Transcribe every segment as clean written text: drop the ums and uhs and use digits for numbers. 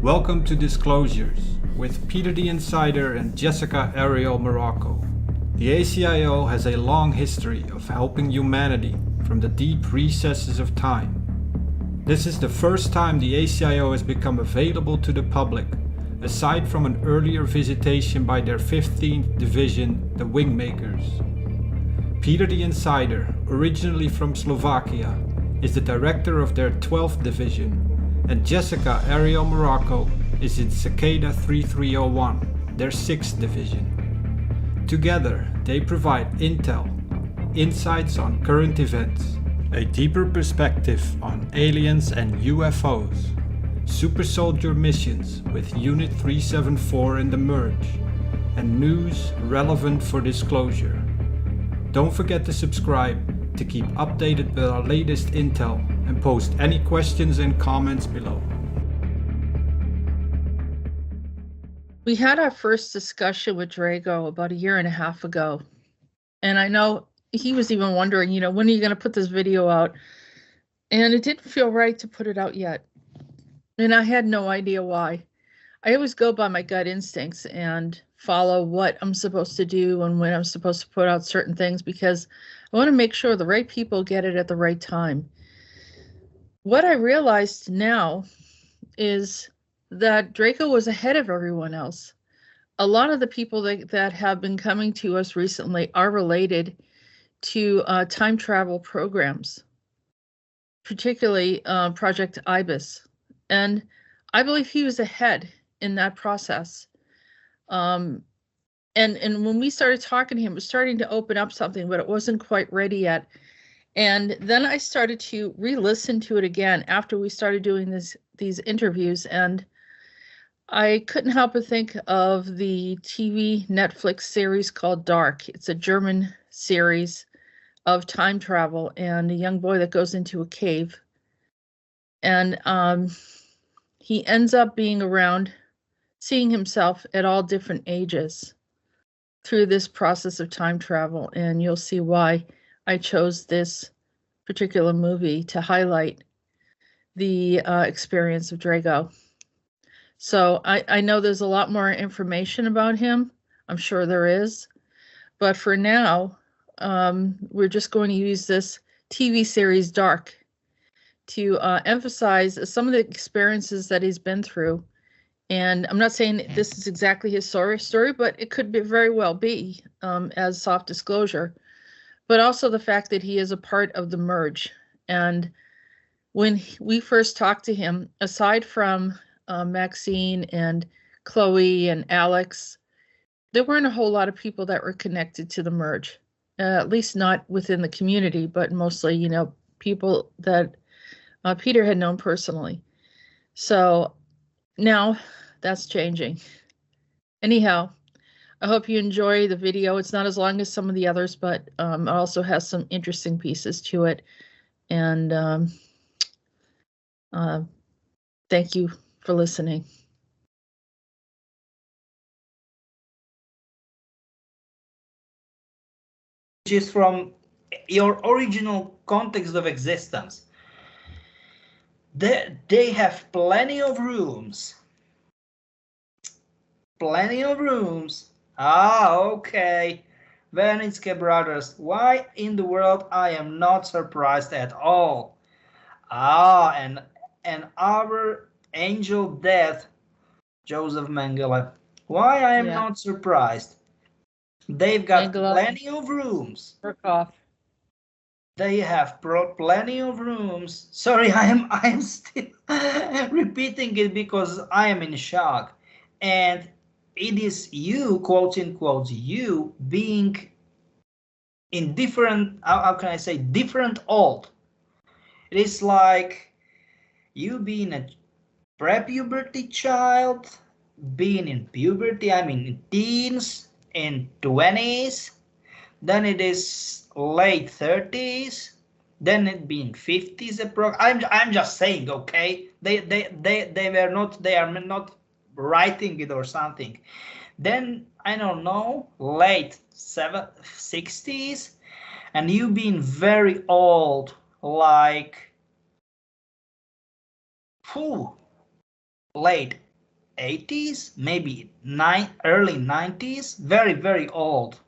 Welcome to Disclosures with Peter the Insider and Jessica Ariel Morocco. The ACIO has a long history of helping humanity from the deep recesses of time. This is the first time the ACIO has become available to the public, aside from an earlier visitation by their 15th Division, the Wingmakers. Peter the Insider, originally from Slovakia, is the director of their 12th Division, and Jessica Ariel Morocco is in Cicada 3301, their 6th Division. Together, they provide intel, insights on current events, a deeper perspective on aliens and UFOs, super soldier missions with Unit 374 in the MURG, and news relevant for disclosure. Don't forget to subscribe to keep updated with our latest intel and post any questions and comments below. We had our first discussion with Drago about a year and a half ago. And I know he was even wondering, when are you going to put this video out? And it didn't feel right to put it out yet. And I had no idea why. I always go by my gut instincts and follow what I'm supposed to do and when I'm supposed to put out certain things, because I want to make sure the right people get it at the right time. What I realized now is that Drago was ahead of everyone else. A lot of the people that have been coming to us recently are related to time travel programs, particularly Project IBIS. And I believe he was ahead in that process. And when we started talking to him, it was starting to open up something, but it wasn't quite ready yet. And then I started to re-listen to it again after we started doing these interviews, and I couldn't help but think of the TV Netflix series called Dark. It's a German series of time travel and a young boy that goes into a cave. And he ends up being around, seeing himself at all different ages through this process of time travel. And you'll see why I chose this particular movie to highlight the experience of Drago. So I know there's a lot more information about him. I'm sure there is. But for now, we're just going to use this TV series Dark to emphasize some of the experiences that he's been through. And I'm not saying this is exactly his story, but it could very well be as soft disclosure. But also the fact that he is a part of the MURG. And when we first talked to him, aside from Maxine and Chloe and Alex, there weren't a whole lot of people that were connected to the MURG, at least not within the community, but mostly, people that Peter had known personally. So now that's changing. Anyhow, I hope you enjoy the video. It's not as long as some of the others, but it also has some interesting pieces to it. And thank you for listening. Which is from your original context of existence. They have plenty of rooms. Plenty of rooms. Okay. Vernitske brothers, why in the world I am not surprised at all? And our angel death, Joseph Mengele. Why I am not surprised? They've got plenty of rooms. They have plenty of rooms. Sorry, I am still repeating it because I am in shock. And it is you, quote unquote, you being in different, how can I say, different old. It is like you being a pre-puberty child, being in puberty, I mean in teens, in 20s, then it is late 30s, then it being 50s. I'm just saying, okay? They are not writing it or something. Then I don't know, late 60s, and you being very old, like late 80s, maybe early 90s, very, very old.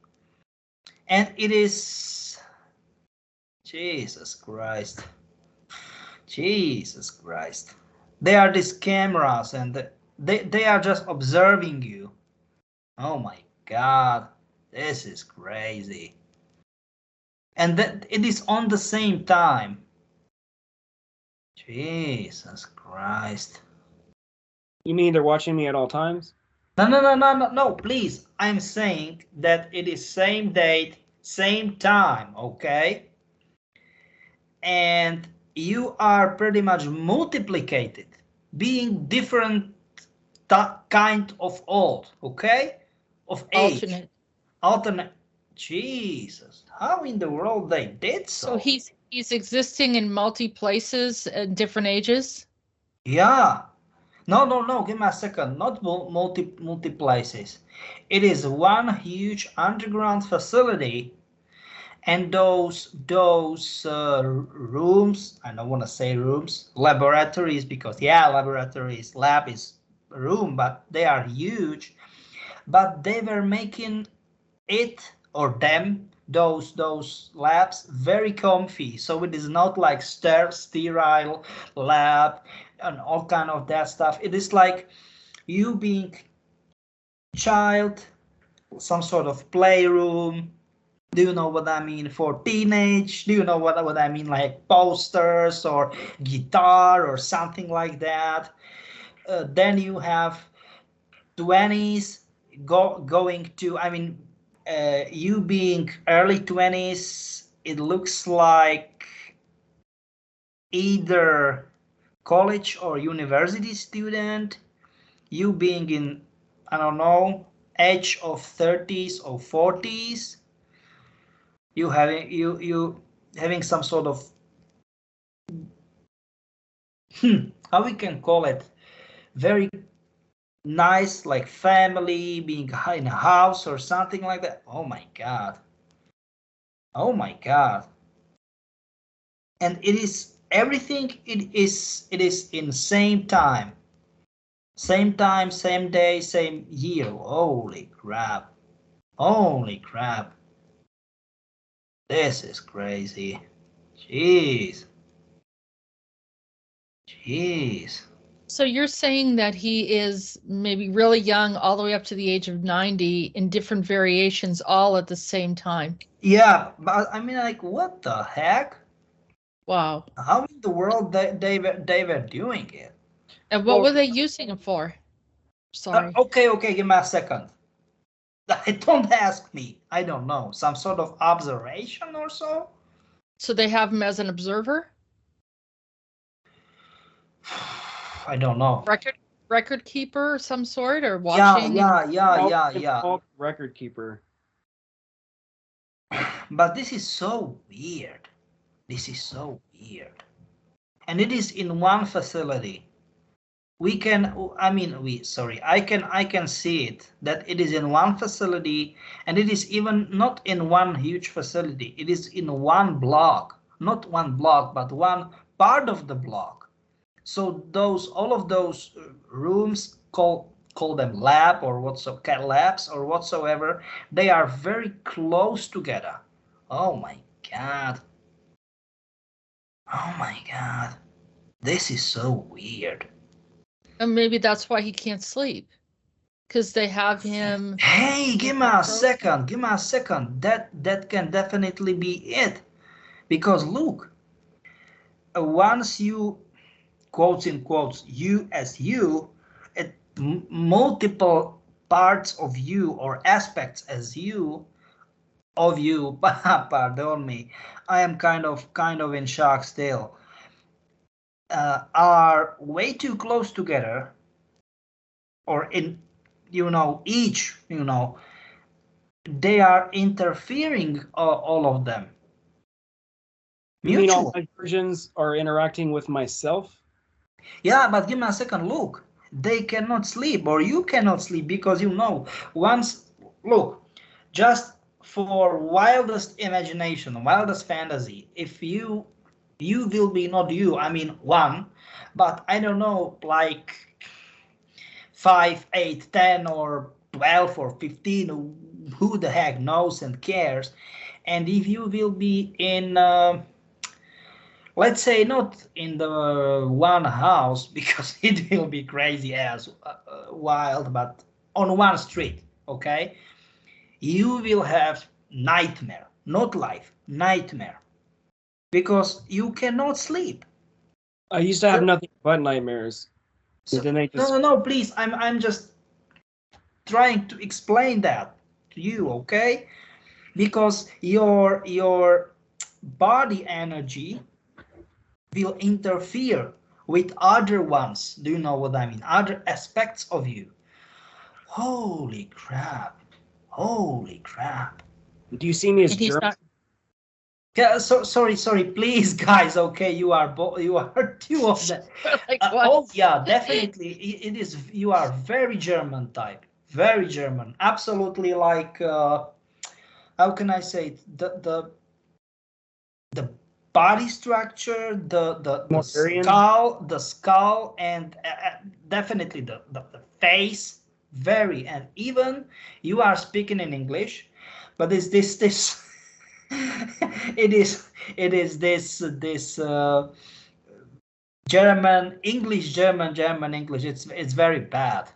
And it is, Jesus Christ, Jesus Christ. They are these cameras and they are just observing you. Oh my God, this is crazy. And that it is on the same time. Jesus Christ. You mean they're watching me at all times? No, please. I'm saying that it is same date, same time, okay? And you are pretty much multiplicated, being different kind of old, okay? Of age. Alternate. Jesus, how in the world they did so? So he's existing in multi places at different ages? Yeah. No, give me a second. Not multi places. It is one huge underground facility, and those rooms, I don't want to say rooms, laboratories, because yeah, laboratories, lab is a room, but they are huge. But they were making it or them, those labs, very comfy. So it is not like sterile lab and all kind of that stuff. It is like you being child, some sort of playroom. Do you know what I mean? For teenage, do you know what I mean? Like posters or guitar or something like that. Then you have 20s going to, I mean, you being early 20s, it looks like either college or university student. You being in, I don't know, age of 30s or 40s. You having some sort of how we can call it, very nice, like family, being in a house or something like that. Oh my God. Oh my God. And it is everything, it is in same time, same day, same year. Holy crap. Holy crap. This is crazy. Jeez. So you're saying that he is maybe really young all the way up to the age of 90 in different variations all at the same time? Yeah, but I mean, like, what the heck? Wow. How in the world they were doing it? And what were they using him for? Sorry. Okay, give me a second. Don't ask me. I don't know. Some sort of observation or so? So they have him as an observer? I don't know. Record keeper of some sort, or watching? Yeah. Record keeper. But this is so weird. This is so weird. And it is in one facility. I can see it, that it is in one facility, and it is even not in one huge facility. It is in one block, not one block, but one part of the block. So all of those rooms, call them lab or labs or whatsoever, they are very close together. Oh my God. Oh my God. This is so weird. And maybe that's why he can't sleep, because they have him. Hey, give me a second. That can definitely be it. Because look, once you, quotes in quotes, you as you, multiple parts of you or aspects as you, of you, pardon me, I am kind of in shock still, are way too close together, or in, each, they are interfering, all of them. You mean all my versions are interacting with myself? Yeah, but give me a second. Look, they cannot sleep, or you cannot sleep, because once, look, just for wildest imagination, wildest fantasy, if you will be not you, I mean one, but I don't know, like 5, 8, 10, or 12 or 15, who the heck knows and cares. And if you will be in, let's say not in the one house, because it will be crazy as wild, but on one street, okay, you will have nightmare, not life, nightmare, because you cannot sleep. I used to have nothing but nightmares. So, Then they just... no, please, I'm just trying to explain that to you, okay? Because your body energy will interfere with other ones. Do you know what I mean? Other aspects of you. Holy crap! Holy crap! Do you see me as And he's German? not. Yeah, sorry, please, guys. Okay, you are two of them. Like what? Oh yeah, definitely. It is. You are very German type. Very German. Absolutely, like how can I say it? The body structure, the skull, and definitely the face. Very, and even you are speaking in English, but is this it is this German English, German English. It's very bad.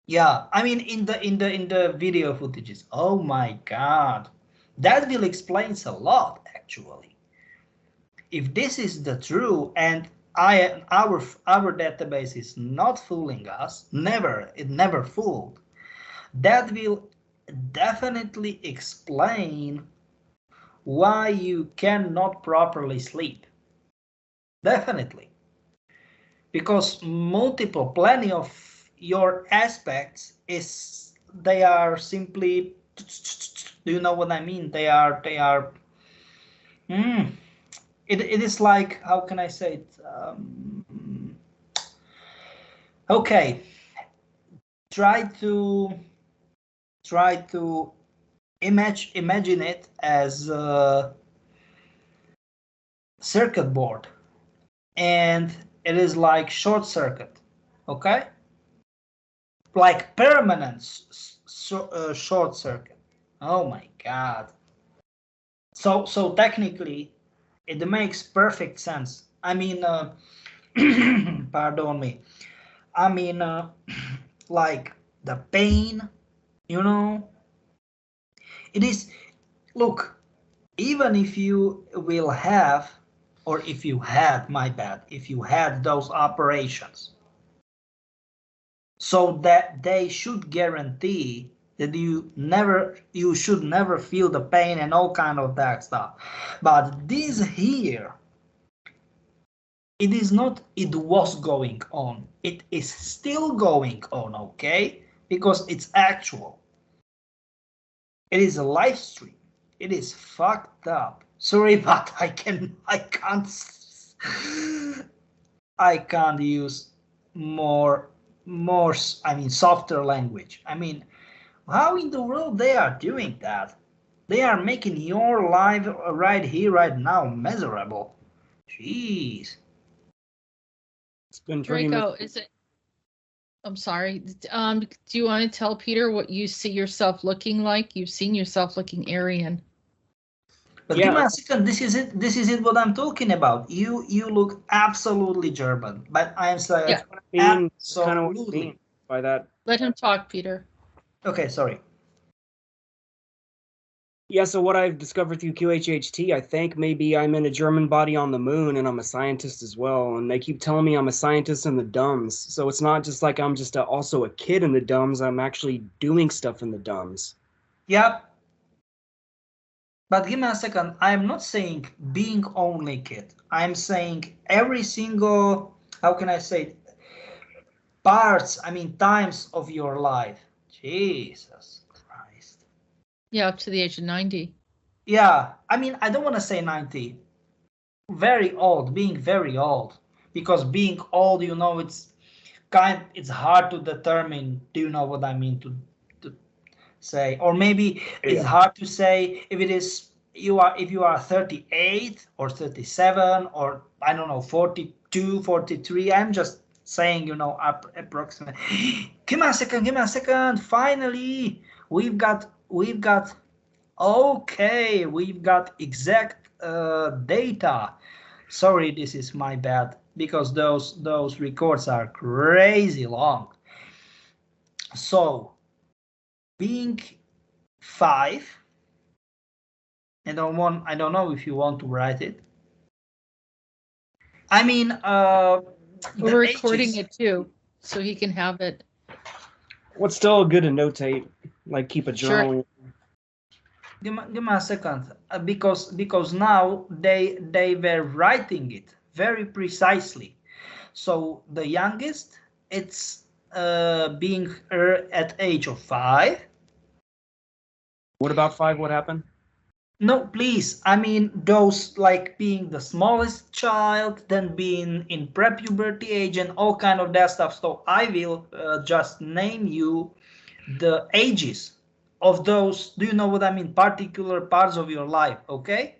Yeah, I mean in the video footages. Oh my God, that will explains a lot actually. If this is the true, and our database is not fooling us, it never fooled. That will definitely explain why you cannot properly sleep. Definitely. Because plenty of your aspects they are simply, do you know what I mean? They are it is like, how can I say it? Okay, try to imagine it as a circuit board, and it is like short circuit, okay, like permanent short circuit. Oh my God. So technically it makes perfect sense. I mean pardon me, I mean like the pain, you know, it is, look, even if you will have, or if you had, my bad, if you had those operations, so that they should guarantee that you should never feel the pain and all kind of that stuff. But this here, it is not, it was going on, it is still going on, okay? Because it's actual. It is a live stream. It is fucked up. Sorry, but I can't use more, I mean, softer language. I mean, how in the world they are doing that? They are making your life right here, right now, miserable. Jeez. It's been pretty Drago, is it? I'm sorry. Do you want to tell Peter what you see yourself looking like? You've seen yourself looking Aryan. But Yeah. give me a second. This is it. What I'm talking about. You look absolutely German, but I'm saying Yeah. kind of what I absolutely. mean by that. Let him talk, Peter. Okay, sorry. Yeah, so what I've discovered through QHHT, I think maybe I'm in a German body on the moon, and I'm a scientist as well. And they keep telling me I'm a scientist in the dumbs. So it's not just like I'm just also a kid in the dumbs. I'm actually doing stuff in the dumbs. Yep. But give me a second. I'm not saying being only kid. I'm saying every single, how can I say it, parts, I mean times of your life. Jesus Christ. Yeah, up to the age of 90. Yeah, I mean, I don't want to say 90. Very old, being very old. Because being old, you know, it's hard to determine. Do you know what I mean to say? Or maybe it's hard to say if it is if you are 38 or 37 or I don't know, 42, 43. I'm just saying, you know, approximate. Give me a second. Finally, we've got. Okay, we've got exact data. Sorry, this is my bad, because those records are crazy long. So, being 5, I don't know if you want to write it. I mean, we're recording it too, so he can have it. What's still good to notate, like keep a journal. Sure. Give me a second, because now they were writing it very precisely. So the youngest, it's being at age of 5. What about 5? What happened? No, please. I mean, those like being the smallest child, then being in pre-puberty age, and all kind of that stuff. So I will just name you the ages of those. Do you know what I mean? Particular parts of your life, okay?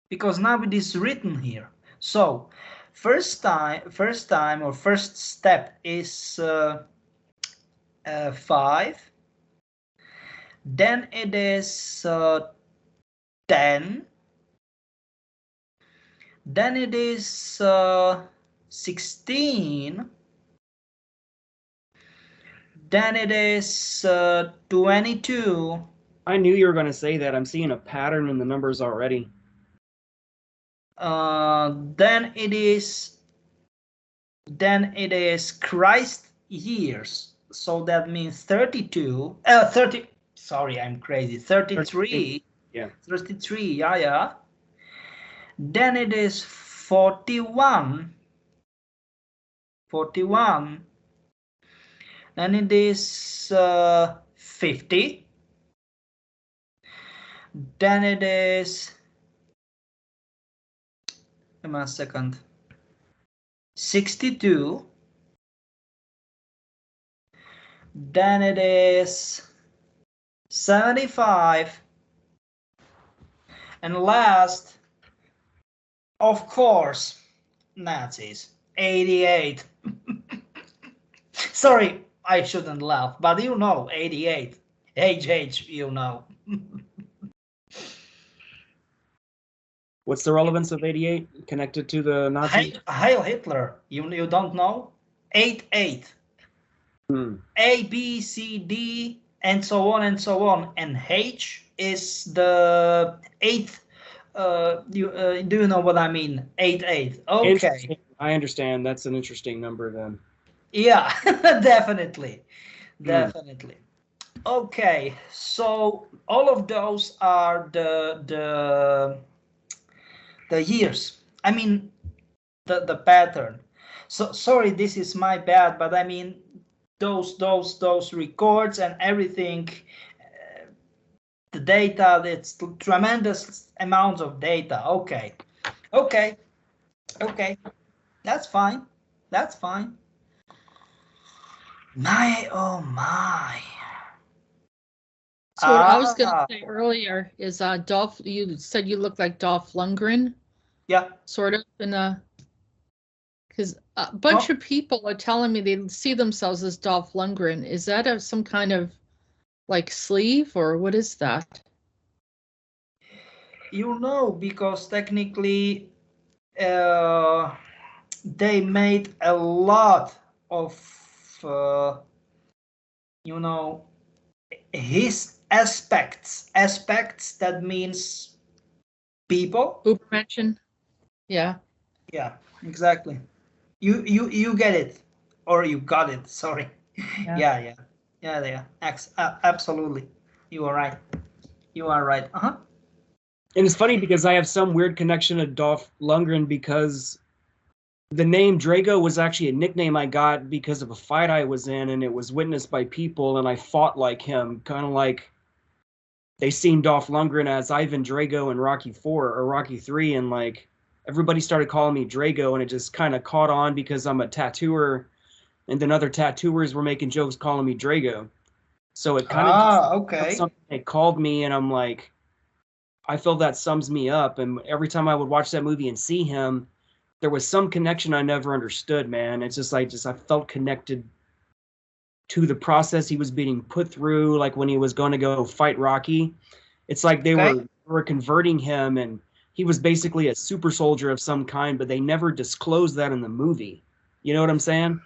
Because now it is written here. So first step is 5. Then it is 10. Then it is 16. Then it is 22. I knew you were going to say that. I'm seeing a pattern in the numbers already. Then it is Christ years. So that means 32. 30. Sorry, I'm crazy. 33. Yeah. 33. Yeah. Then it is 41. 41. Then it is 50. Then it is, give me a second, 62. Then it is 75. And last, of course, Nazis, 88. Sorry, I shouldn't laugh, but you know, 88. HH, you know. What's the relevance of 88 connected to the Nazi? Heil Hitler, you don't know? 88. A, B, C, D, and so on and so on. And H is the 8th. Do you know what I mean? 88. Okay. I understand. That's an interesting number then. Yeah, definitely. Okay, so all of those are the years. I mean, the pattern. So sorry, this is my bad, but I mean those records and everything, the data. It's tremendous amounts of data. Okay, that's fine. My, oh my. So what I was going to say earlier is Dolph, you said you look like Dolph Lundgren. Yeah. Sort of in a, because a bunch of people are telling me they see themselves as Dolph Lundgren. Is that some kind of like sleeve, or what is that? You know, because technically they made a lot of you know, his aspects, that means people. Ubermenschen. Yeah, exactly. You get it, or you got it, sorry. Yeah. Absolutely, you are right. And it's funny because I have some weird connection to Dolph Lundgren because the name Drago was actually a nickname I got because of a fight I was in, and it was witnessed by people, and I fought like him, kind of like they seen Dolph Lundgren as Ivan Drago in Rocky 4 or Rocky 3, and like everybody started calling me Drago, and it just kind of caught on because I'm a tattooer, and then other tattooers were making jokes calling me Drago. So it kind of something they called me, and I'm like, I feel that sums me up. And every time I would watch that movie and see him, there was some connection I never understood, man. It's just like, I felt connected to the process he was being put through, like when he was going to go fight Rocky. It's like they were converting him, and he was basically a super soldier of some kind, but they never disclosed that in the movie. You know what I'm saying?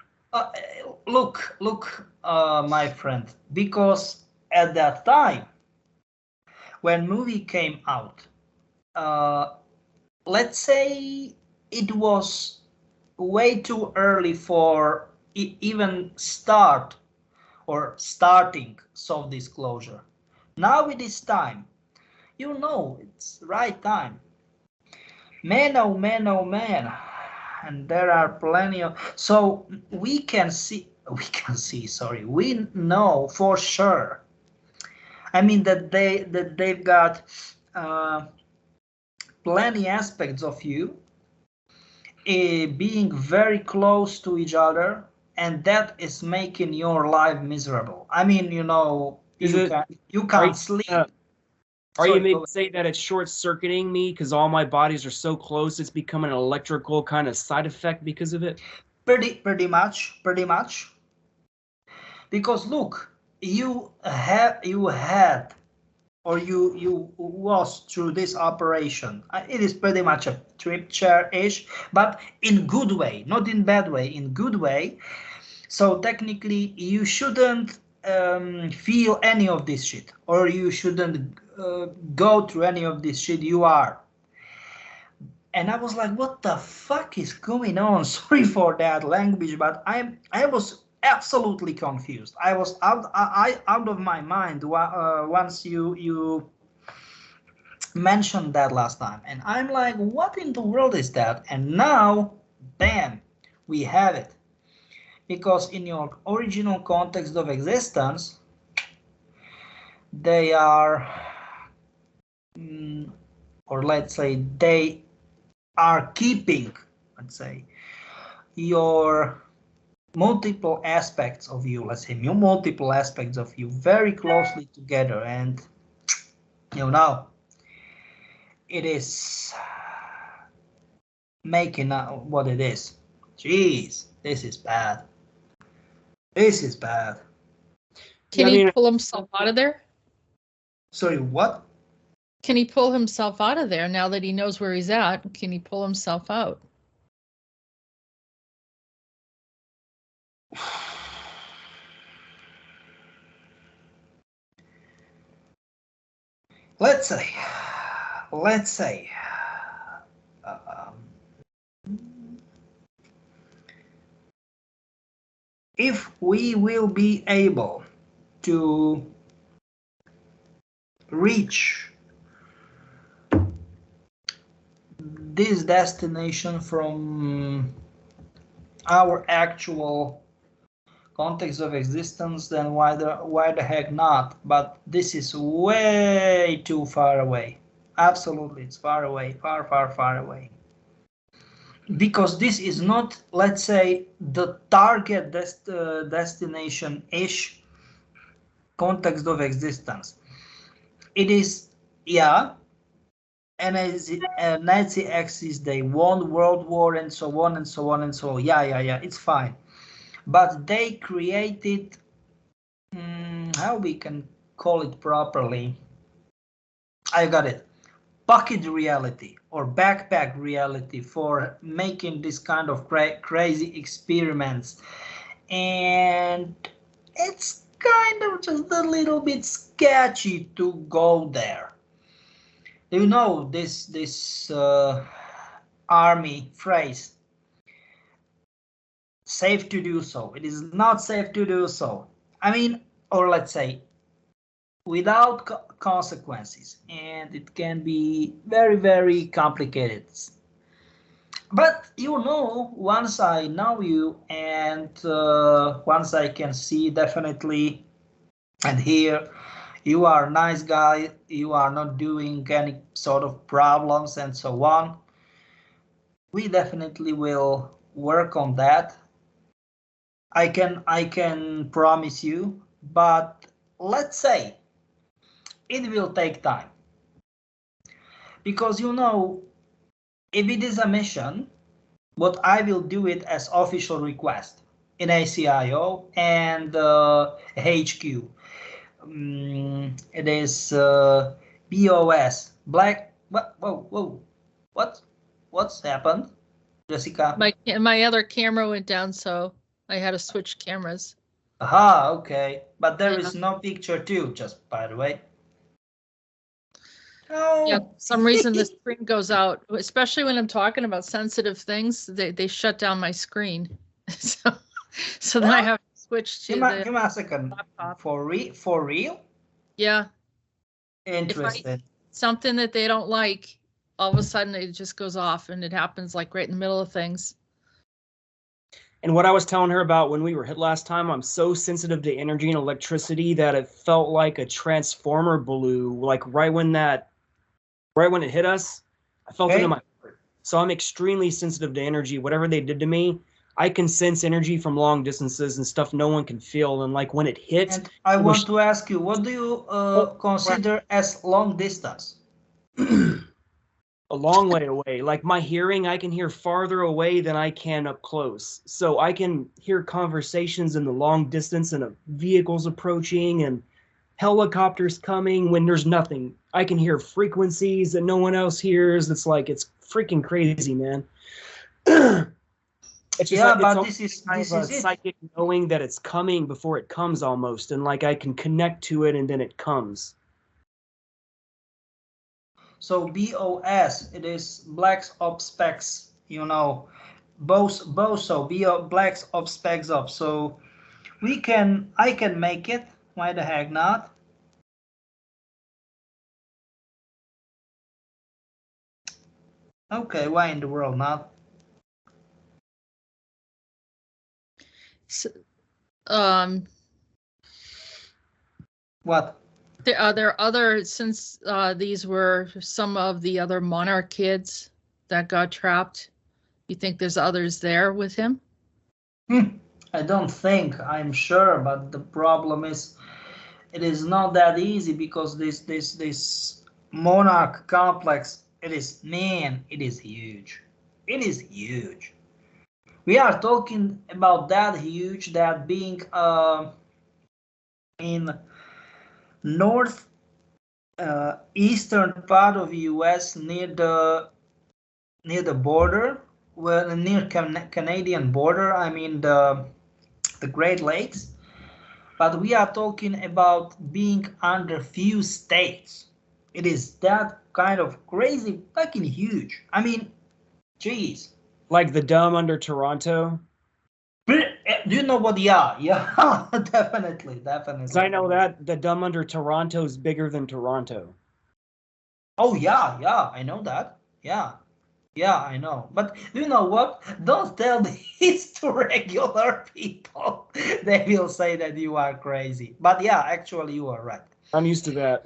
Look, my friend, because at that time, when movie came out, let's say it was way too early for even starting soft disclosure. Now it is time. You know, it's right time. Man, oh man, oh man. And there are plenty of, so we know for sure. I mean that they've got plenty aspects of you being very close to each other, and that is making your life miserable. I mean, you know, you can't sleep. Are you maybe saying that it's short-circuiting me because all my bodies are so close, it's becoming an electrical kind of side effect because of it? Pretty much. Because look, you was through this operation. It is pretty much a trip chair-ish, but in good way, not in bad way, in good way. So technically, you shouldn't feel any of this shit, or you shouldn't go through any of this shit. You are. And I was like, what the fuck is going on? Sorry for that language, but I was absolutely confused. I was out of my mind once you mentioned that last time, and I'm like, what in the world is that? And now, bam, we have it. Because in your original context of existence, they are, or let's say they are keeping, let's say, your multiple aspects of you, very closely together, and you know, it is making what it is. Jeez, this is bad. Can he pull himself out of there? Sorry, what? Can he pull himself out of there now that he knows where he's at? Can he pull himself out? Let's say, if we will be able to reach this destination from our actual context of existence, then why the heck not? But this is way too far away. Absolutely, it's far away, far away. Because this is not, let's say, the target destination-ish context of existence. It is, yeah, and as Nazi Axis, they won World War and so on and so on and so on. Yeah, it's fine. But they created, how we can call it properly, I got it, bucket reality or backpack reality for making this kind of crazy experiments. And it's kind of just a little bit sketchy to go there. You know this army phrase, safe to do so. It is not safe to do so. I mean, or let's say, without consequences, and it can be very, very complicated. But you know, once I know you, and once I can see definitely and hear, you are a nice guy, you are not doing any sort of problems and so on, we definitely will work on that. I can promise you, but let's say it will take time. Because you know, if it is a mission, but I will do it as official request in ACIO and HQ. It is BOS Black. What? Whoa! What's happened, Jessica? My other camera went down, so I had to switch cameras. Aha, okay. But there Yeah. is no picture too, just by the way. Oh. Yeah, for some reason the screen goes out, especially when I'm talking about sensitive things. They shut down my screen, so then I have to switch to Give me a second. laptop. For real? Yeah, Interesting. something that they don't like, all of a sudden it just goes off, and it happens like right in the middle of things. And what I was telling her about when we were hit last time, I'm so sensitive to energy and electricity that it felt like a transformer blew, like right when it hit us, I felt it in my heart. So I'm extremely sensitive to energy. Whatever they did to me, I can sense energy from long distances and stuff no one can feel. And like when it hits, And I want to ask you, what do you consider as long distance? a long way away. Like my hearing, I can hear farther away than I can up close. So I can hear conversations in the long distance and vehicles approaching and helicopters coming when there's nothing. I can hear frequencies that no one else hears. It's like, it's freaking crazy, man. It's just Yeah, like, but it's this kind is of a it. psychic knowing that it's coming before it comes almost. And like I can connect to it and then it comes. So BOS, it is Blacks Ops Specs, you know, both so Blacks Ops Specs up. So I can make it. Why the heck not? Okay, why in the world not? So, What? there are other, since these were some of the other Monarch kids that got trapped. You think there's others there with him? I don't think. I'm sure, but the problem is, it is not that easy because this Monarch complex. It is huge. It is huge. We are talking about that huge, that being in north eastern part of the U.S. near the border, well, near Canadian border. I mean the Great Lakes. But we are talking about being under few states. It is that kind of crazy, fucking huge. I mean, geez. Like the Dome under Toronto. Do you know what? Yeah, definitely. Because I know that the Dome under Toronto is bigger than Toronto. Oh yeah, I know that. Yeah, I know. But you know what? Don't tell this to regular people. They will say that you are crazy. But yeah, actually, you are right. I'm used to that.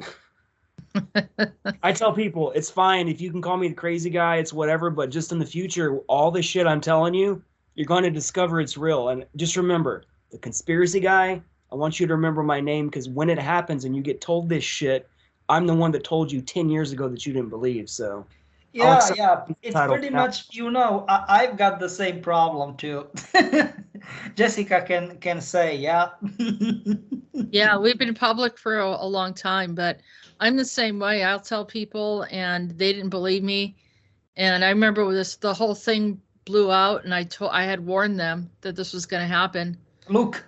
I tell people, it's fine if you can call me the crazy guy, it's whatever, but just in the future, all this shit I'm telling you, you're going to discover it's real. And just remember, the conspiracy guy, I want you to remember my name, because when it happens and you get told this shit, I'm the one that told you 10 years ago that you didn't believe, so. Yeah, it's pretty much, you know, I've got the same problem too. Jessica can say, yeah. Yeah, we've been public for a long time, but I'm the same way. I'll tell people and they didn't believe me. And I remember the whole thing blew out, and I had warned them that this was going to happen. Look,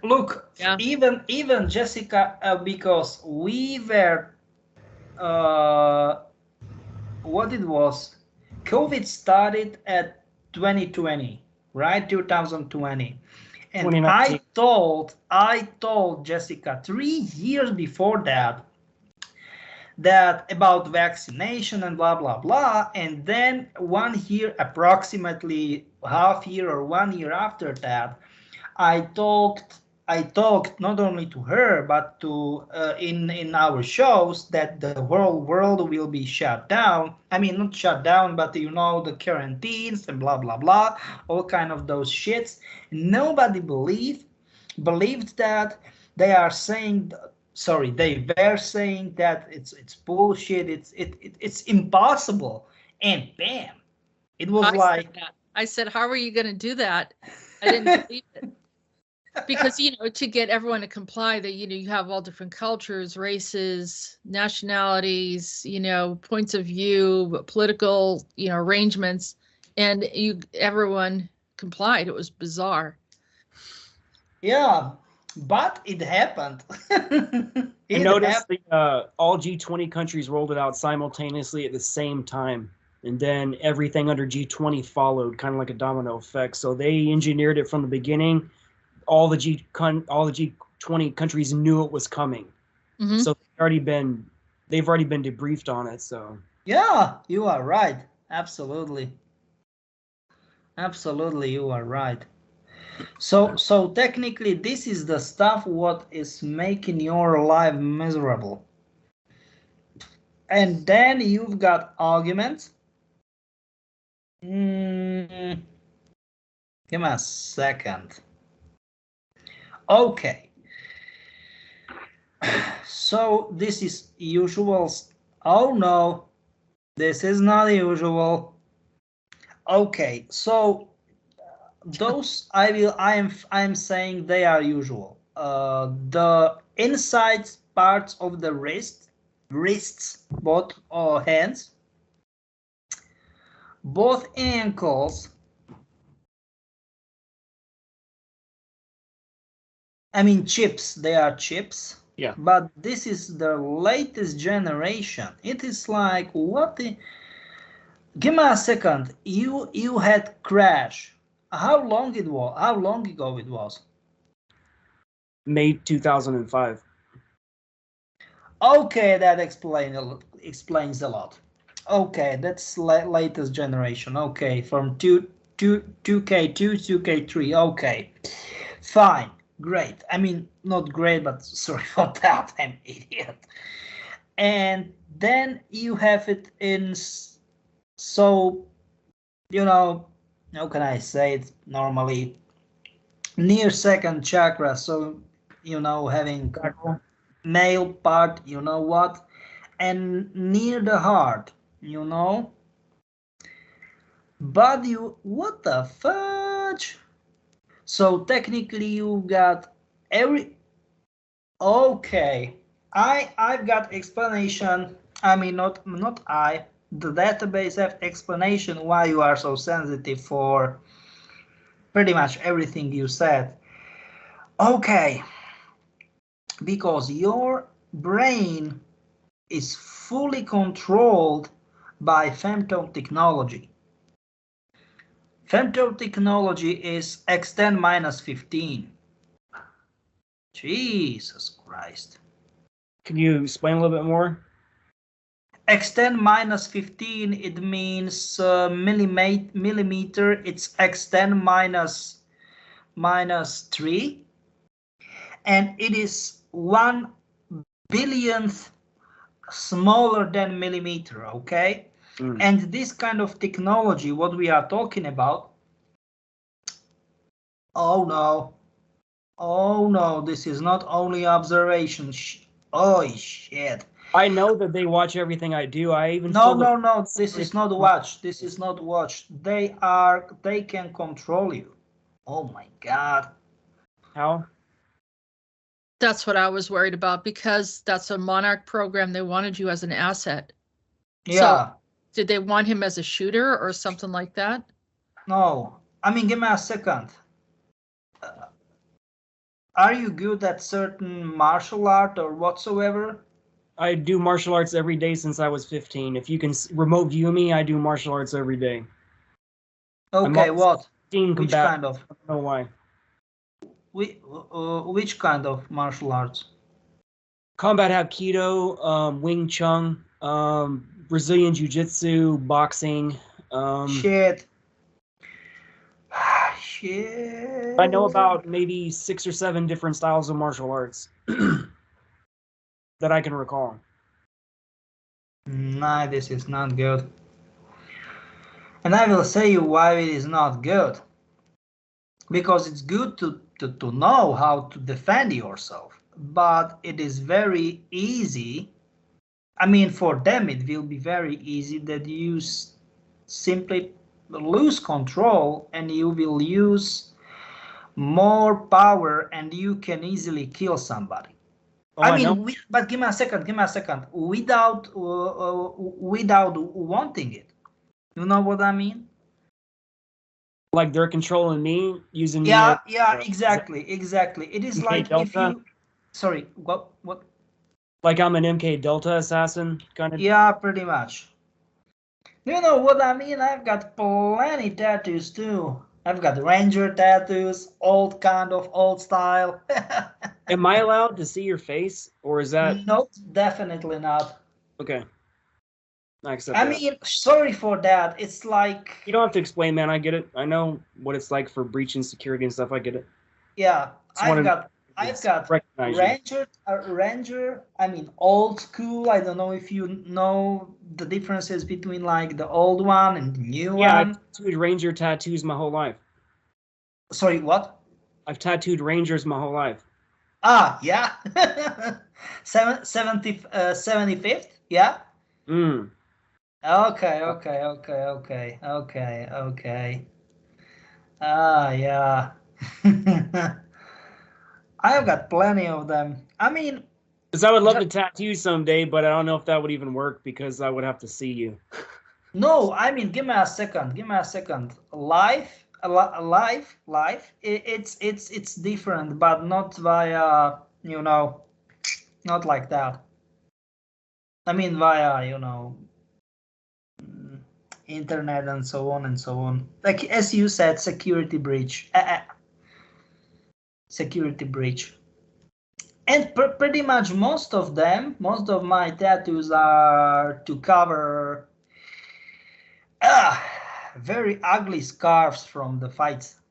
yeah. Even Jessica, because we were, what it was, COVID started at 2020, right? 2020. And I told Jessica 3 years before that about vaccination and blah, blah, blah. And then 1 year, approximately half year or 1 year after that, I talked not only to her, but to in our shows that the whole world will be shut down. I mean, not shut down, but you know, the quarantines and blah, blah, blah, all kind of those shits. Nobody believed that. They were saying that it's bullshit. It's impossible. And bam, it was I said, how are you going to do that? I didn't believe it. Because, to get everyone to comply that, you have all different cultures, races, nationalities, points of view, political, arrangements, and everyone complied. It was bizarre. Yeah, but it happened. I noticed all G20 countries rolled it out simultaneously at the same time. And then everything under G20 followed, kind of like a domino effect. So they engineered it from the beginning. All the G20 countries knew it was coming. Mm-hmm. So they've already been debriefed on it. So yeah, you are right. Absolutely, you are right. So technically, this is the stuff what is making your life miserable. And then you've got arguments. Give me a second. Okay. So this is usual. Oh no, this is not usual. Okay, so those I am saying they are usual. The inside parts of the wrists, both hands, both ankles. I mean chips. They are chips. yeah. But this is the latest generation. It is like what the. Give me a second. You had crash. How long it was? How long ago it was? May 2005. Okay, that explains a lot. Okay, that's latest generation. Okay, from 2K2, 2K3. Okay, fine, great. I mean, not great, but sorry for that. I'm idiot. And then you have it in. So, how can I say it normally? Near second chakra. So, having male part, what? And near the heart, But what the fudge? So technically you got okay. I've got explanation. I mean, not I. The database have explanation why you are so sensitive for pretty much everything you said. Okay, because your brain is fully controlled by femtome technology. Femtome technology is extend minus 15. Jesus Christ. Can you explain a little bit more? Extend minus 15, it means millimeter. It's extend minus 3. And it is 1 billionth smaller than millimeter, okay? And this kind of technology, what we are talking about, oh no, this is not only observation. Oh shit. I know that they watch everything I do. I even no, this is not watch. This is not watch. They can control you. Oh my God. How? That's what I was worried about, because that's a Monarch program. They wanted you as an asset. Yeah. So, did they want him as a shooter or something like that? No. I mean, give me a second. Are you good at certain martial art or whatsoever? I do martial arts every day since I was 15. If you can remote view me, I do martial arts every day. Okay, what? Which kind of? I don't know why. Which kind of martial arts? Combat Hapkido, Wing Chun, Brazilian Jiu-Jitsu, boxing. Shit. Shit. I know about maybe 6 or 7 different styles of martial arts that I can recall. Nah, this is not good. And I will say you why it is not good. Because it's good to know how to defend yourself. But it is very easy. I mean, for them, it will be very easy that you simply lose control and you will use more power and you can easily kill somebody. Oh, I mean, know. but give me a second, without wanting it. You know what I mean? Like they're controlling me, using me Yeah, as, exactly. It is MK like if Delta? you, sorry, what? like I'm an MK Delta assassin kind of. Yeah, pretty much. You know what I mean? I've got plenty tattoos too. I've got ranger tattoos, old style. Am I allowed to see your face, or is that Nope, definitely not. okay? I accept I that. mean, sorry for that. It's like, You don't have to explain, man. I get it. I know what it's like for breaching security and stuff. I get it. yeah, Just I've wanted got to recognize you. ranger. I mean, old school. I don't know if you know the differences between like the old one and the new Yeah, one. I've tattooed ranger tattoos my whole life. Sorry, what? I've tattooed rangers my whole life. Ah, yeah. 75th? Yeah. Mm. Okay. Ah, yeah. I've got plenty of them. I mean, Because I would love to tattoo you someday, but I don't know if that would even work because I would have to see you. no, I mean, give me a second. Life, it's different, but not via, not like that. I mean, via, internet and so on and so on. Like, as you said, security breach. Security breach. And pretty much most of my tattoos are to cover very ugly scarves from the fights.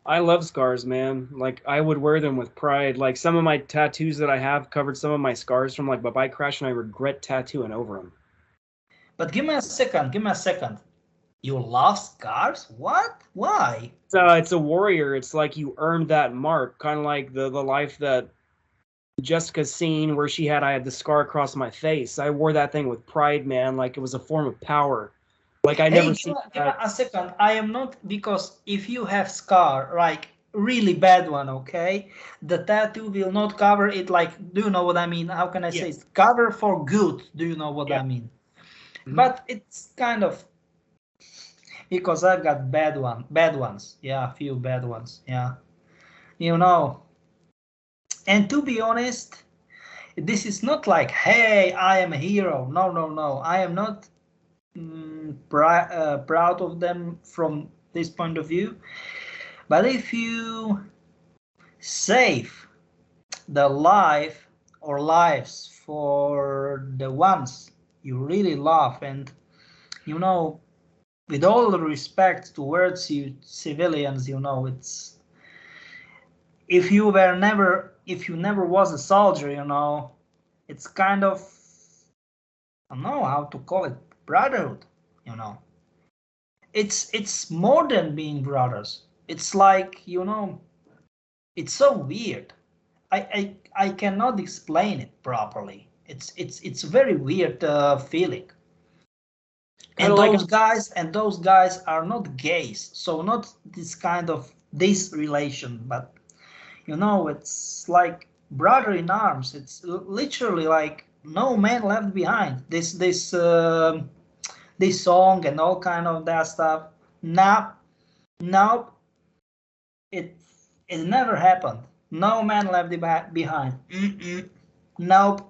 I love scars, man. Like I would wear them with pride. Like some of my tattoos that I have covered some of my scars from like my bike crash, and I regret tattooing over them. But give me a second. You love scars? What? Why? It's a warrior. It's like you earned that mark, kind of like the life that Jessica's seen where I had the scar across my face. I wore that thing with pride, man. Like it was a form of power. Like I never see give me a second. I am not, because if you have scar, like really bad one, okay, the tattoo will not cover it. Like, do you know what I mean? How can I say it? Cover for good. Do you know what I mean? Mm-hmm. But it's kind of, because I've got bad ones. Yeah, a few bad ones. Yeah, And to be honest, this is not like, hey, I am a hero. No. I am not proud of them from this point of view. But if you save the life or lives for the ones you really love, and with all the respect towards you civilians, it's, if you never was a soldier, it's kind of, I don't know how to call it, brotherhood. It's more than being brothers. It's like, it's so weird. I cannot explain it properly. It's very weird feeling. And those guys are not gays, so not this relation, but it's like brother in arms. It's literally like no man left behind. This song and all kind of that stuff. No, it never happened. No man left behind. Nope.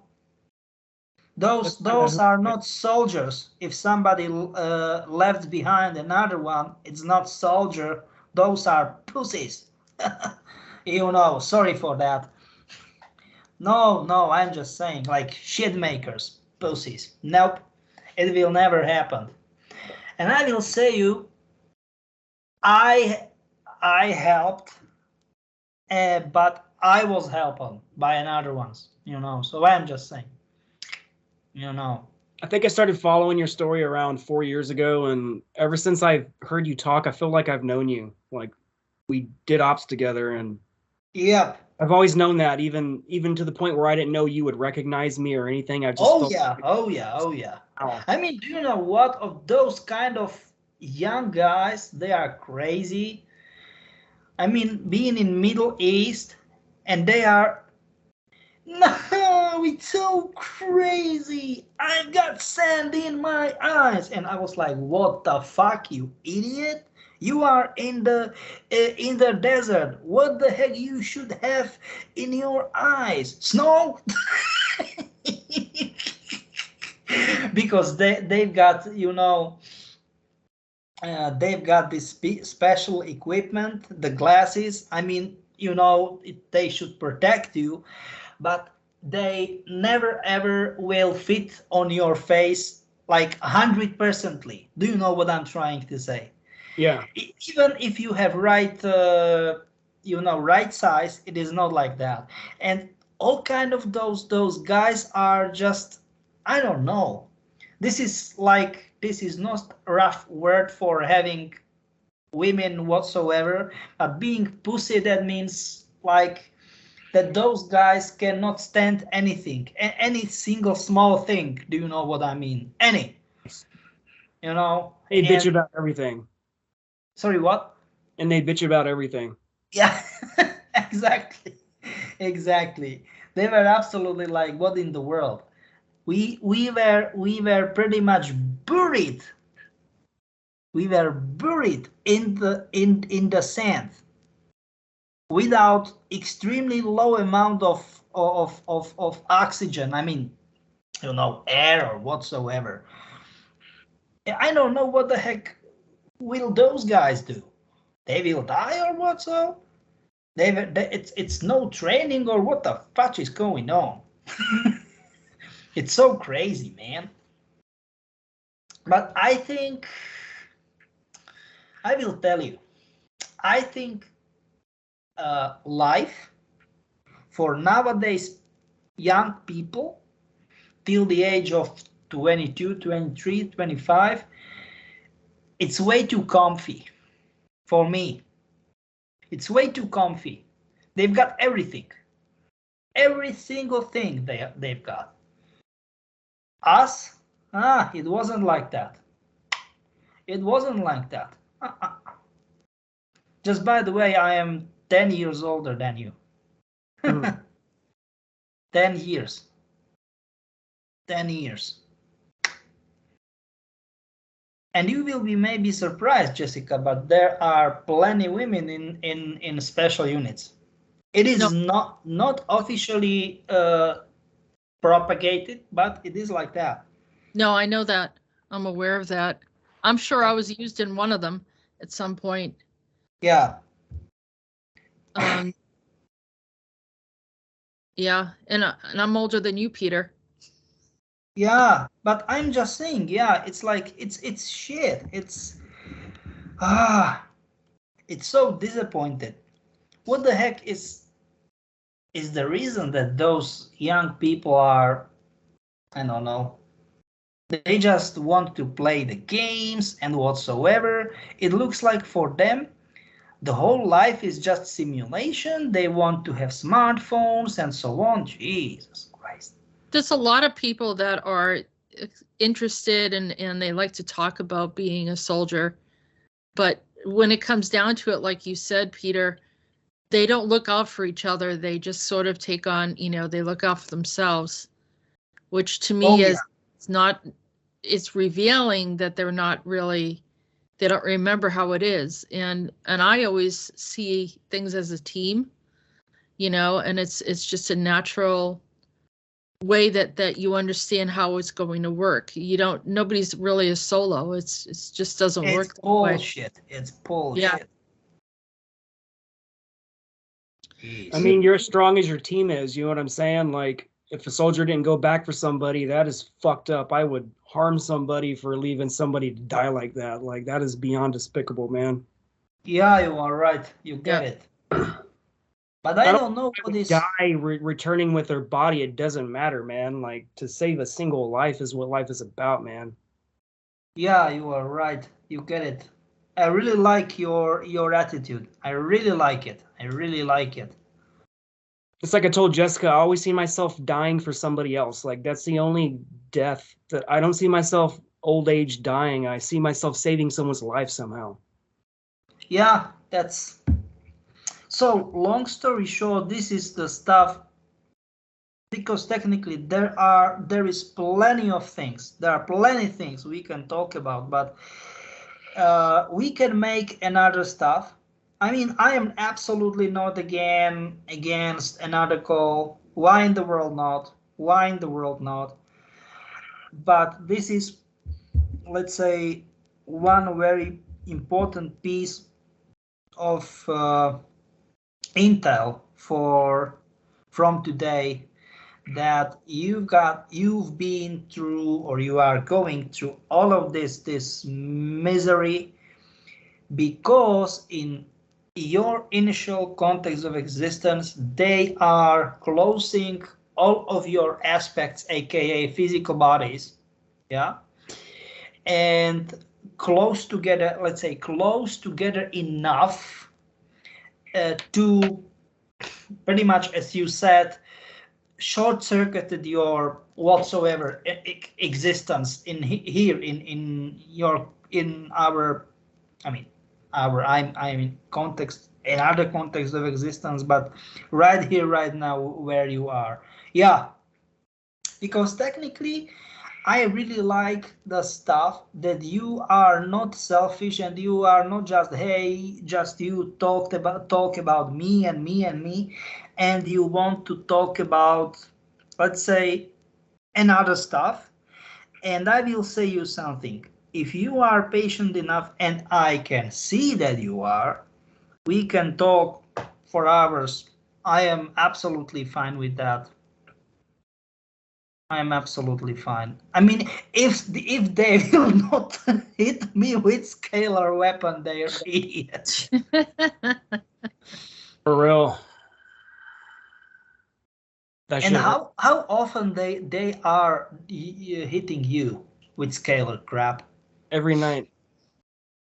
Those are not soldiers. If somebody left behind another one, it's not soldier. Those are pussies. Sorry for that. No, I'm just saying, like, shit makers, pussies. Nope, it will never happen. And I will say you, I helped, but I was helped by another ones, so I'm just saying, I think I started following your story around 4 years ago, and ever since I've heard you talk, I feel like I've known you. Like we did ops together, and yep. I've always known that, even to the point where I didn't know you would recognize me or anything. I just Oh yeah. I mean, do you know what, of those kind of young guys, they are crazy. I mean, being in Middle East, and they are, no, it's so crazy. I've got sand in my eyes, and I was like, "What the fuck, you idiot! You are in the desert. What the heck you should have in your eyes? Snow?" Because they've got, you know, they've got this special equipment, the glasses. I mean, you know, they should protect you, but they never ever will fit on your face like 100%. Do you know what I'm trying to say? Yeah. Even if you have right, you know, right size, it is not like that. And all kind of those guys are just, I don't know. This is not a rough word for having women whatsoever, but being pussy, that means like that those guys cannot stand anything, any single small thing. Do you know what I mean? Any, you know. They bitch about everything. Sorry, what? And they bitch about everything. Yeah, exactly, exactly. They were absolutely like, what in the world? We were pretty much buried. We were buried in the sand without extremely low amount of oxygen. I mean, you know, air or whatsoever. I don't know what the heck will those guys do. They will die or what? So it's no training or what the fuck is going on? It's so crazy, man. But I think, I will tell you, I think life for nowadays young people till the age of 22, 23, 25, it's way too comfy for me. It's way too comfy. They've got everything. Every single thing they've got. Us? It wasn't like that. It wasn't like that. Just by the way, I am 10 years older than you. 10 years. 10 years. And you will be maybe surprised, Jessica, but there are plenty women in special units. It is not officially propagated, but it is like that. No, I know that. I'm aware of that. I'm sure I was used in one of them at some point. Yeah. Yeah, and I'm older than you, Peter. Yeah, but I'm just saying, yeah, it's like it's shit. It's so disappointed. What the heck is the reason that those young people are, I don't know, they just want to play the games and whatsoever. It looks like for them the whole life is just simulation. They want to have smartphones and so on. Jesus Christ. There's a lot of people that are interested and they like to talk about being a soldier. But when it comes down to it, like you said, Peter, they don't look out for each other. They just sort of take on, they look out for themselves, which to me is it's revealing that they're not really, they don't remember how it is. And I always see things as a team, and it's just a natural way that you understand how it's going to work. Nobody's really a solo. It just doesn't work. It's bullshit. It's bullshit. Yeah. I mean, you're as strong as your team is. You know what I'm saying? Like, if a soldier didn't go back for somebody, that is fucked up. I would harm somebody for leaving somebody to die like that. Like, that is beyond despicable, man. Yeah, you are right. You get it. But I don't know what is... Die returning with their body, it doesn't matter, man. Like, to save a single life is what life is about, man. Yeah, you are right. You get it. I really like your attitude. I really like it. I really like it. It's like I told Jessica, I always see myself dying for somebody else. Like, that's the only death that I don't see myself old age dying. I see myself saving someone's life somehow. Yeah, that's so. Long story short, this is the stuff, because technically there is plenty of things. There are plenty of things we can talk about, but we can make another stuff. I mean, I am absolutely not against another call. Why in the world not? Why in the world not? But this is, let's say, one very important piece of intel from today, that you've been through, or you are going through all of this misery, because in your initial context of existence, they are closing all of your aspects, aka physical bodies, yeah, and close together, let's say close together enough to pretty much, as you said, short-circuited your whatsoever existence in here in our, I'm in context, another context of existence, but right here, right now, where you are. Yeah, because technically I really like the stuff that you are not selfish, and you are not just, hey, just you talk about me and me and me, and you want to talk about, let's say, another stuff. And I will say you something. If you are patient enough, and I can see that you are, we can talk for hours. I am absolutely fine with that. I am absolutely fine. I mean, if they will not hit me with scalar weapon, they are idiots. For real. And how often they are hitting you with scalar crap? Every night.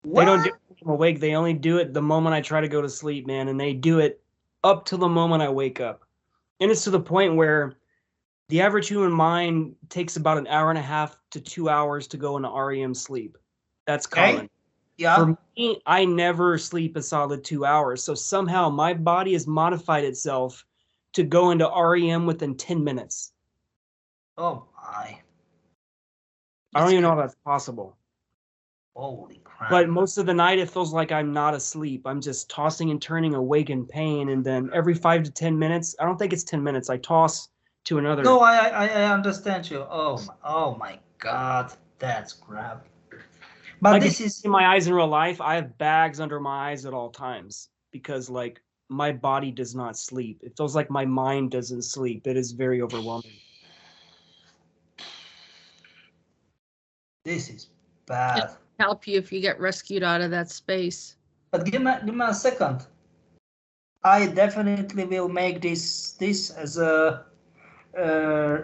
What? They don't do it when I'm awake. They only do it the moment I try to go to sleep, man. And they do it up to the moment I wake up. And it's to the point where the average human mind takes about an hour and a half to 2 hours to go into REM sleep. That's common. Okay. Yeah. For me, I never sleep a solid 2 hours. So somehow my body has modified itself to go into REM within 10 minutes. Oh my. I don't even know how that's possible. Holy crap. But most of the night, it feels like I'm not asleep. I'm just tossing and turning, awake in pain. And then every 5 to 10 minutes, I don't think it's 10 minutes, I toss to another. No, I understand you. Oh my God, that's crap. But like, this is in my eyes in real life, I have bags under my eyes at all times because, like, my body does not sleep. It feels like my mind doesn't sleep. It is very overwhelming. This is bad. Help you if you get rescued out of that space. But give me a second. I definitely will make this as a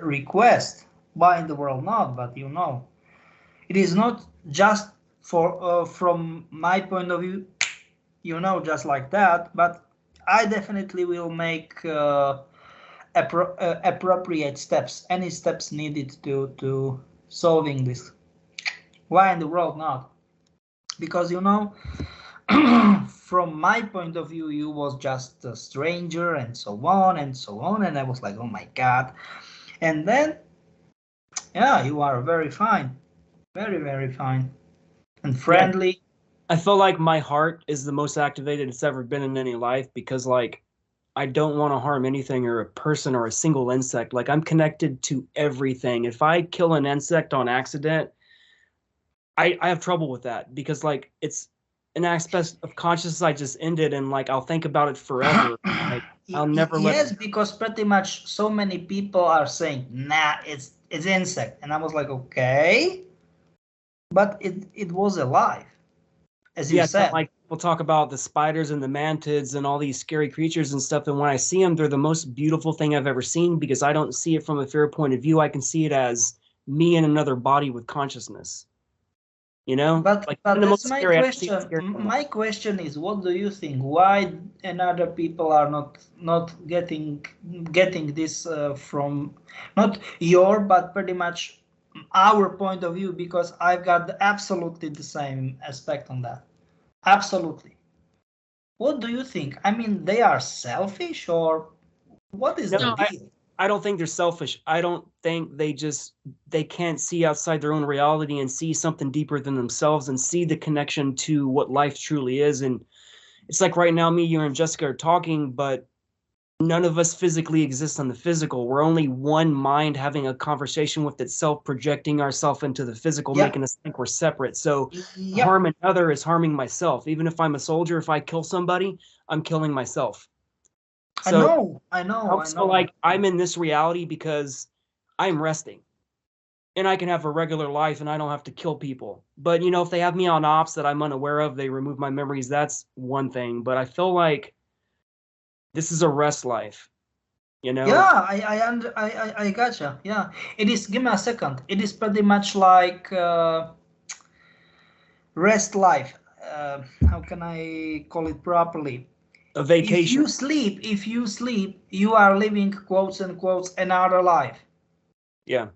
request. Why in the world not? But you know, it is not just for from my point of view, you know, just like that. But I definitely will make appropriate steps, any steps needed to solving this. Why in the world not? Because, you know, from my point of view, you was just a stranger and so on and so on, and I was like, oh my God. And then, yeah, you are very fine, very, very fine and friendly. Yeah. I feel like my heart is the most activated it's ever been in any life because, like, I don't want to harm anything or a person or a single insect. Like, I'm connected to everything. If I kill an insect on accident, I have trouble with that because, like, it's an aspect of consciousness I just ended, and, like, I'll think about it forever. Like, I'll never let. Yes, because pretty much so many people are saying, nah, it's insect, and I was like, okay, but it was alive, as you said. Like, people talk about the spiders and the mantids and all these scary creatures and stuff, and when I see them, they're the most beautiful thing I've ever seen because I don't see it from a fear point of view. I can see it as me in another body with consciousness. You know, but like, that's my question. My question is, what do you think? Why and other people are not getting this from not your, but pretty much our point of view, because I've got absolutely the same aspect on that. Absolutely. What do you think? I mean, they are selfish, or what is the No, deal? I don't think they're selfish. I don't think they can't see outside their own reality and see something deeper than themselves and see the connection to what life truly is. And it's like right now, me, you, and Jessica are talking, but none of us physically exist on the physical. We're only one mind having a conversation with itself, projecting ourselves into the physical, Yeah. making us think we're separate. So Yep. harm another is harming myself. Even if I'm a soldier, if I kill somebody, I'm killing myself. So I know. like I'm in this reality because I'm resting and I can have a regular life and I don't have to kill people. But you know, if they have me on ops that I'm unaware of, they remove my memories, that's one thing. But I feel like this is a rest life, you know? Yeah, I gotcha. Yeah, it is. Give me a second. It is pretty much like rest life. How can I call it properly? A vacation. If you sleep, you are living, quotes and quotes, another life. Yeah.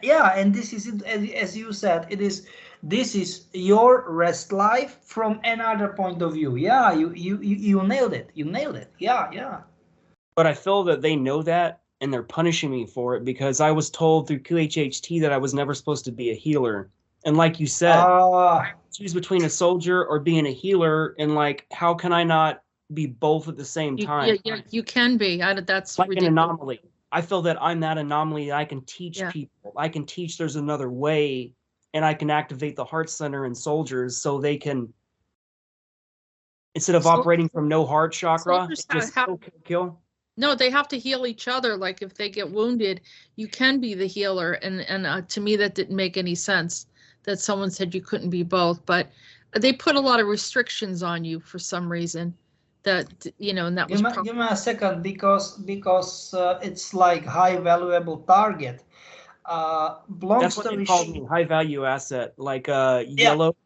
Yeah, and this is it, as you said. This is your rest life from another point of view. Yeah, you nailed it. You nailed it. Yeah. But I feel that they know that and they're punishing me for it because I was told through QHHT that I was never supposed to be a healer. And like you said, choose between a soldier or being a healer, and like, how can I not be both at the same time? Yeah, you can be. That's like ridiculous. an anomaly. I feel that I'm that anomaly. I can teach people. I can teach there's another way, and I can activate the heart center in soldiers so they can, instead of operating from no heart chakra, just kill. No, they have to heal each other. Like if they get wounded, you can be the healer. And to me, that didn't make any sense that someone said you couldn't be both. But they put a lot of restrictions on you for some reason. That, you know, and that was. Give me a second, because it's like high valuable target. That's what they called me, high value asset, like yellow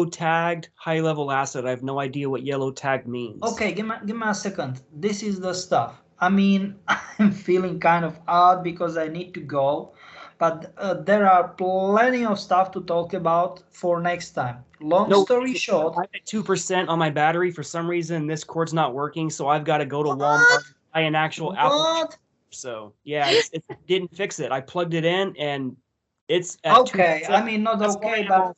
tagged high level asset. I have no idea what yellow tagged means. Okay, give me a second. This is the stuff. I mean, I'm feeling kind of odd because I need to go, but there are plenty of stuff to talk about for next time. Long story short, I'm at 2% on my battery. For some reason, this cord's not working, so I've got to go to Walmart and buy an actual Apple. So yeah, it didn't fix it. I plugged it in and it's at okay. 2%. I mean, not okay, but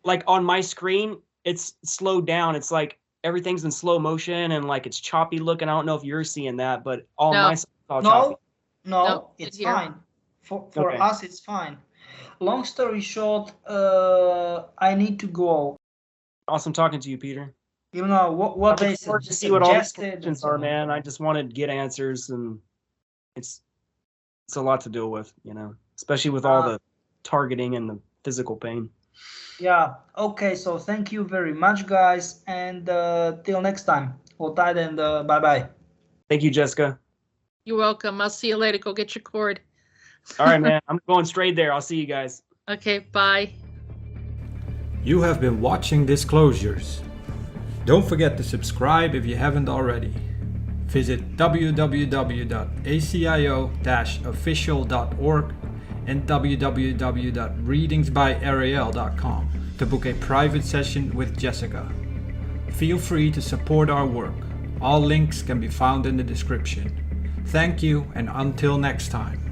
like on my screen, it's slowed down. It's like everything's in slow motion and like it's choppy looking. I don't know if you're seeing that, but all my stuff is all choppy. No, it's fine. For us, it's fine. Long story short, I need to go. Awesome talking to you, Peter. You know what they said. To see what all the questions are, man. I just wanted to get answers, and it's a lot to deal with, you know, especially with all the targeting and the physical pain. Yeah. Okay. So thank you very much, guys, and till next time. Hold tight and bye-bye. Thank you, Jessica. You're welcome. I'll see you later. Go get your cord. All right, man. I'm going straight there. I'll see you guys. Okay. Bye. You have been watching Disclosures. Don't forget to subscribe if you haven't already. Visit www.acio-official.org and www.readingsbyariel.com to book a private session with Jessica. Feel free to support our work. All links can be found in the description. Thank you, and until next time.